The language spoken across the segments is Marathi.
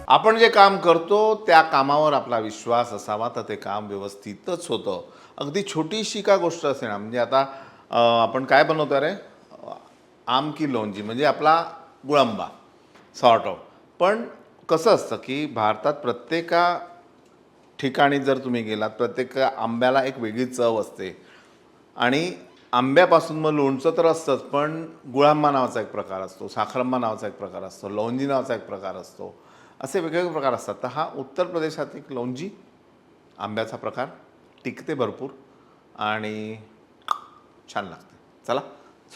आपण जे काम करतो त्या कामावर आपला विश्वास असावा तर ते काम व्यवस्थितच होतं. अगदी छोटीशी का गोष्ट असे ना, म्हणजे आता आपण काय बनवतो रे, आम की लोणची म्हणजे आपला गुळांबा सॉर्ट ऑफ. पण कसं असतं की भारतात प्रत्येका ठिकाणी जर तुम्ही गेलात, प्रत्येक आंब्याला एक वेगळी चव असते आणि आंब्यापासून मग लोणचं तर असतंच, पण गुळांबा नावाचा एक प्रकार असतो, साखरांबा नावाचा एक प्रकार असतो, लौंजी नावाचा एक प्रकार असतो. असे वेगवेगळे प्रकार असतात. तर हा उत्तर प्रदेशात एक लौंजी आंब्याचा प्रकार, टिकते भरपूर आणि छान लागते. चला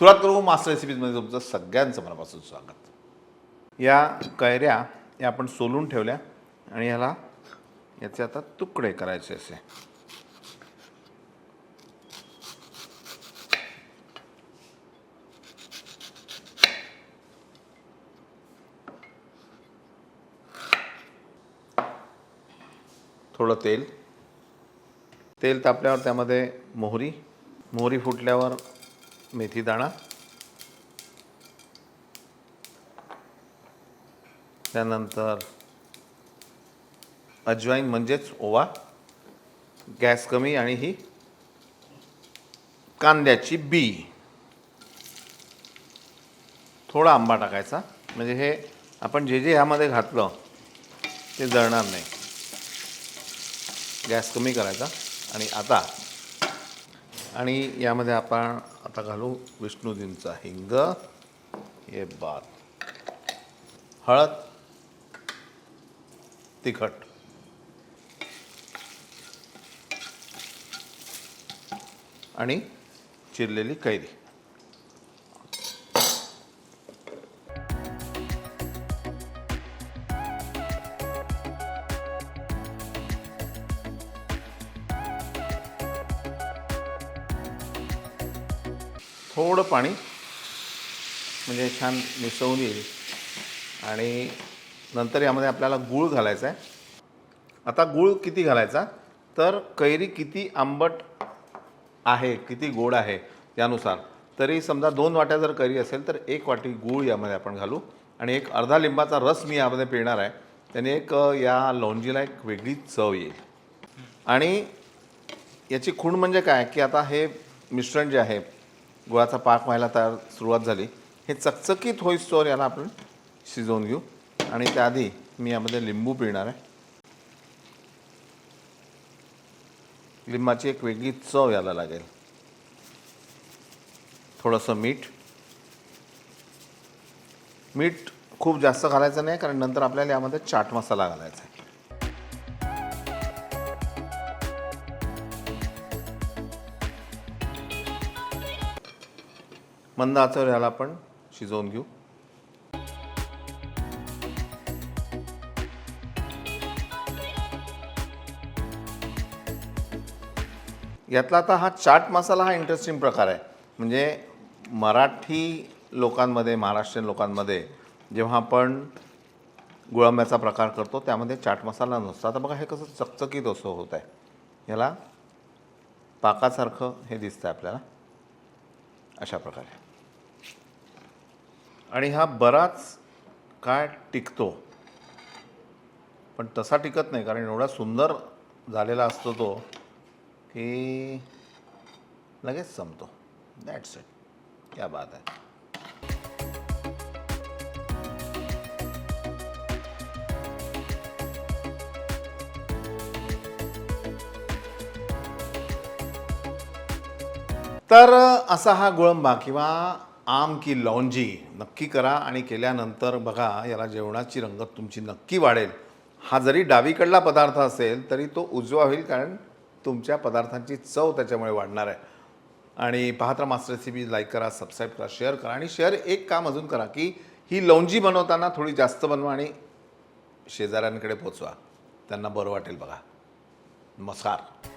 सुरुवात करू मास्टर रेसिपीजमध्ये. तुमचं सगळ्यांचं मनापासून स्वागत. या कैऱ्या या आपण सोलून ठेवल्या आणि याचे आता तुकडे करायचे असे. थोडं तेल तापल्यावर त्यामध्ये मोहरी फुटल्यावर मेथी दाणा, त्यानंतर अजवाईन म्हणजेच ओवा, गॅस कमी, आणि ही कांद्याची बी. थोडा आंबा टाकायचा म्हणजे हे आपण जे ह्यामध्ये घातलं ते जळणार नाही. गॅस कमी करायचा. आणि यामध्ये आपण आता घालू विष्णुदींचा हिंग, हे बाद, हळद, तिखट आणि चिरलेली कैरी. थोडं पाणी म्हणजे छान मिसळून येईल. आणि नंतर यामध्ये आपल्याला गूळ घालायचा आहे. आता गूळ किती घालायचा, तर कैरी किती आंबट आहे, किती गोड आहे त्यानुसार. तरी समजा 2 वाट्या जर कैरी असेल तर 1 वाटी गूळ यामध्ये आपण घालू. आणि एक अर्धा लिंबाचा रस मी यामध्ये पिळणार आहे. त्याने एक या लौंजीला एक वेगळी चव येईल. आणि याची खूण म्हणजे काय की आता हे मिश्रण जे आहे, गुळाचा पाक व्हायला तयार सुरुवात झाली. हे चकचकीत होईस्तोवर याला आपण शिजवून घेऊ. आणि त्याआधी मी यामध्ये लिंबू पिळणार आहे. लिंबाची एक वेगळी चव याला लागेल. थोडंसं मीठ खूप जास्त घालायचं नाही, कारण नंतर आपल्याला यामध्ये चाट मसाला घालायचा आहे. मंद आचेवर याला आपण शिजवून घेऊ. यातला आता हा चाट मसाला हा इंटरेस्टिंग प्रकार आहे. म्हणजे मराठी लोकांमध्ये, महाराष्ट्रीयन लोकांमध्ये जेव्हा आपण गुळांब्याचा प्रकार करतो त्यामध्ये चाट मसाला नसतो. आता बघा हे कसं चकचकीत असं होत आहे. याला पाकासारखं हे दिसतं आपल्याला अशा प्रकारे. आणि हा बराच काळ टिकतो, पण तसा टिकत नाही कारण एवढा सुंदर झालेला असतो तो की लगेच संपतो. That's it. क्या बात आहे. तर असा हा गुळंबा किंवा आम की लौंजी नक्की करा. आणि केल्यानंतर बघा याला जेवणाची रंगत तुमची नक्की वाढेल. हा जरी डावीकडला पदार्थ असेल तरी तो उजवा होईल, कारण तुमच्या पदार्थांची चव त्याच्यामुळे वाढणार आहे. आणि पाहत राहा मास्टर रेसिपी. लाईक करा, सबस्क्राईब करा, शेअर करा. आणि एक काम अजून करा की ही लौंजी बनवताना थोडी जास्त बनवा आणि शेजाऱ्यांकडे पोचवा, त्यांना बरं वाटेल. बघा. नमस्कार.